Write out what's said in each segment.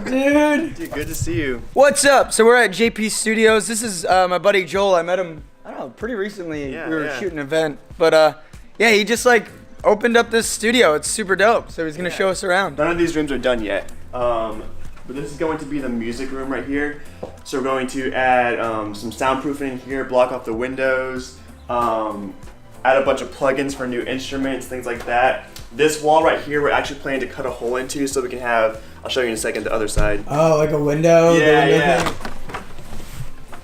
Dude. Dude, good to see you. What's up? So we're at JP Studios. This is my buddy Joel. I met him, I don't know, pretty recently. Yeah, we were shooting an event. But yeah, he just like opened up this studio. It's super dope. So he's gonna show us around. None of these rooms are done yet. But this is going to be the music room right here. So we're going to add some soundproofing in here, block off the windows, add a bunch of plugins for new instruments, things like that. This wall right here, we're actually planning to cut a hole into so we can have, I'll show you in a second, the other side. Oh, like a window? Yeah.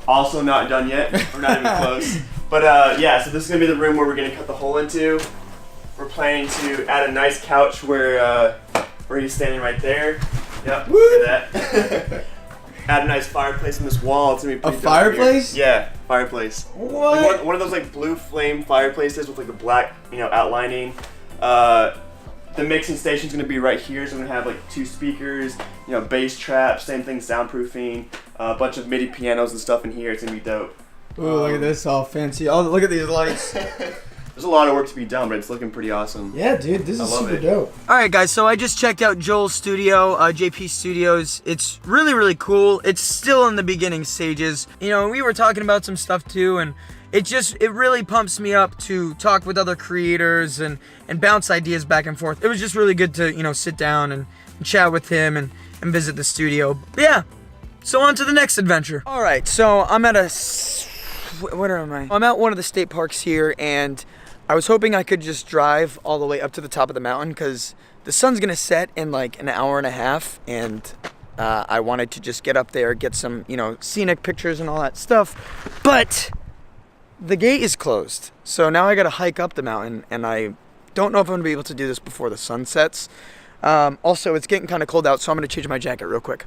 Also not done yet. We're not even close. But yeah, so this is going to be the room where we're going to cut the hole into. We're planning to add a nice couch where he's standing right there. Yep, look at that. Add a nice fireplace in this wall. It's going to be pretty dope. A fireplace? Yeah, fireplace. What? Like one of those like blue flame fireplaces with like the black, outlining. The mixing station's gonna be right here, so we're gonna have like 2 speakers, bass traps, same thing, soundproofing, a bunch of MIDI pianos and stuff in here. It's gonna be dope. Ooh, look at this, all fancy. Oh, look at these lights. There's a lot of work to be done, but it's looking pretty awesome. Yeah, dude, this is super dope. All right, guys, so I just checked out Joel's studio, JP Studios. It's really, really cool. It's still in the beginning stages. We were talking about some stuff too, and it really pumps me up to talk with other creators and bounce ideas back and forth. It was just really good to, sit down and chat with him and visit the studio. But yeah, so on to the next adventure. All right, so I'm at where am I? I'm at one of the state parks here, and I was hoping I could just drive all the way up to the top of the mountain because the sun's gonna set in like an hour and a half, and I wanted to just get up there, get some, scenic pictures and all that stuff. But the gate is closed, so now I gotta hike up the mountain, and I don't know if I'm gonna be able to do this before the sun sets. Also, it's getting kind of cold out, so I'm gonna change my jacket real quick.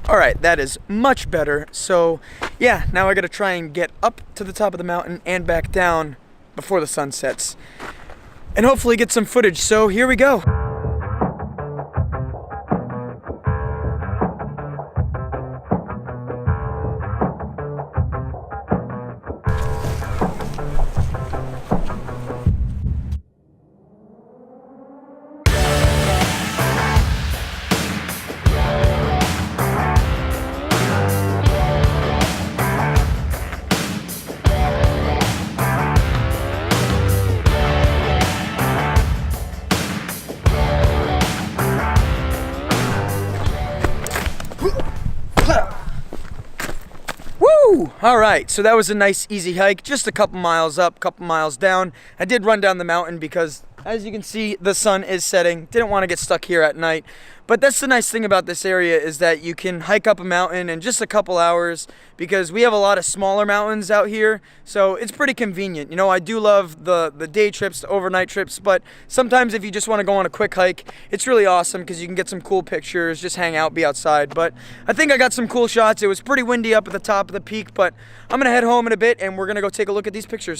All right, that is much better. So yeah, now I gotta try and get up to the top of the mountain and back down before the sun sets, and hopefully get some footage. So here we go. Woo! All right, so that was a nice easy hike, just a couple miles up, couple miles down. I did run down the mountain because, as you can see, the sun is setting. Didn't want to get stuck here at night. But that's the nice thing about this area is that you can hike up a mountain in just a couple hours because we have a lot of smaller mountains out here, so it's pretty convenient. I do love the day trips, the overnight trips, but sometimes if you just want to go on a quick hike, it's really awesome because you can get some cool pictures, just hang out, be outside. But I think I got some cool shots. It was pretty windy up at the top of the peak, but I'm going to head home in a bit and we're going to go take a look at these pictures.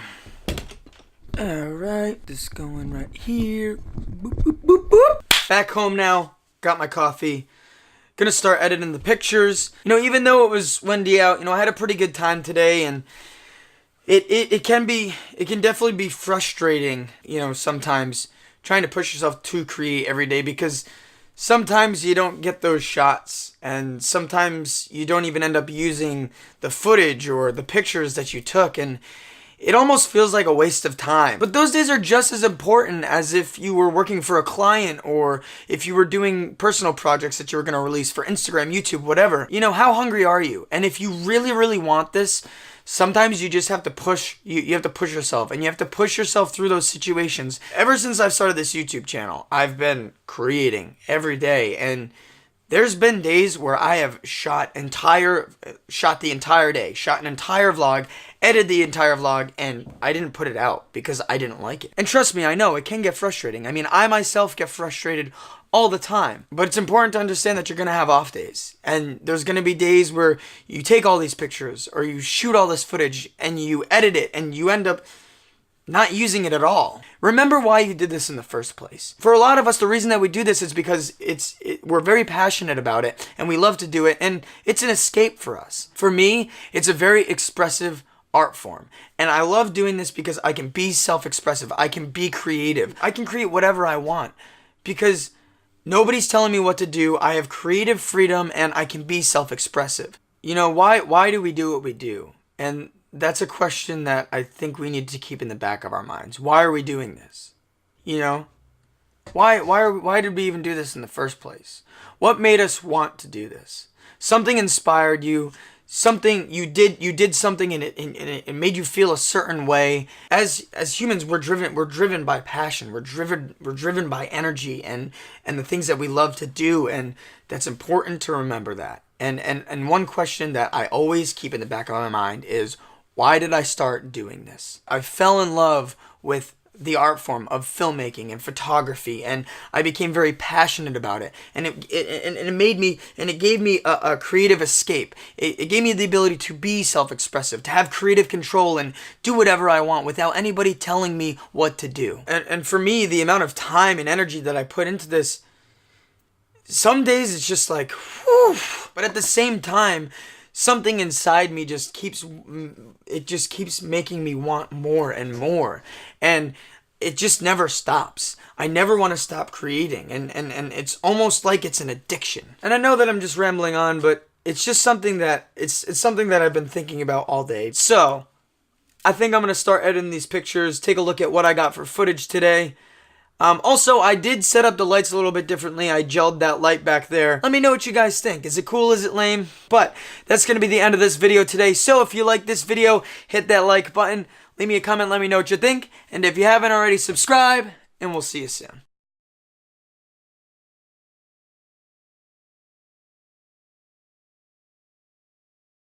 All right, this going right here. Boop, boop, boop, boop. Back home now. Got my coffee. Gonna start editing the pictures. Even though it was windy out, I had a pretty good time today, and it can definitely be frustrating, sometimes trying to push yourself to create every day because sometimes you don't get those shots, and sometimes you don't even end up using the footage or the pictures that you took, and it almost feels like a waste of time. But those days are just as important as if you were working for a client or if you were doing personal projects that you were going to release for Instagram, YouTube, whatever. How hungry are you? And if you really, really want this, sometimes you just have to push, you have to push yourself, and you have to push yourself through those situations. Ever since I've started this YouTube channel, I've been creating every day, and there's been days where I have shot the entire day, shot an entire vlog, edited the entire vlog, and I didn't put it out because I didn't like it. And trust me, I know it can get frustrating. I mean, I myself get frustrated all the time. But it's important to understand that you're going to have off days. And there's going to be days where you take all these pictures or you shoot all this footage and you edit it and you end up not using it at all. Remember why you did this in the first place. For a lot of us, the reason that we do this is because we're very passionate about it and we love to do it, and it's an escape for us. For me, it's a very expressive art form. And I love doing this because I can be self-expressive. I can be creative. I can create whatever I want because Nobody's telling me what to do. I have creative freedom and I can be self-expressive. You know, why do we do what we do? And that's a question that I think we need to keep in the back of our minds. Why are we doing this? You know? Why did we even do this in the first place? What made us want to do this? Something inspired you. Something you did something and it made you feel a certain way. As humans, we're driven by passion. We're driven by energy and the things that we love to do, and that's important to remember that. And one question that I always keep in the back of my mind is, why did I start doing this? I fell in love with the art form of filmmaking and photography, and I became very passionate about it, and it gave me a creative escape. It gave me the ability to be self-expressive, to have creative control and do whatever I want without anybody telling me what to do. And for me, the amount of time and energy that I put into this, some days it's just like, whew, but at the same time, something inside me just keeps making me want more and more, and it just never stops. I never want to stop creating, and it's almost like it's an addiction. And I know that I'm just rambling on, but it's just something that it's something that I've been thinking about all day. So I think I'm gonna start editing these pictures, take a look at what I got for footage today. Also, I did set up the lights a little bit differently. I gelled that light back there. Let me know what you guys think. Is it cool? Is it lame? But that's going to be the end of this video today. So if you like this video, hit that like button. Leave me a comment. Let me know what you think. And if you haven't already, subscribe. And we'll see you soon.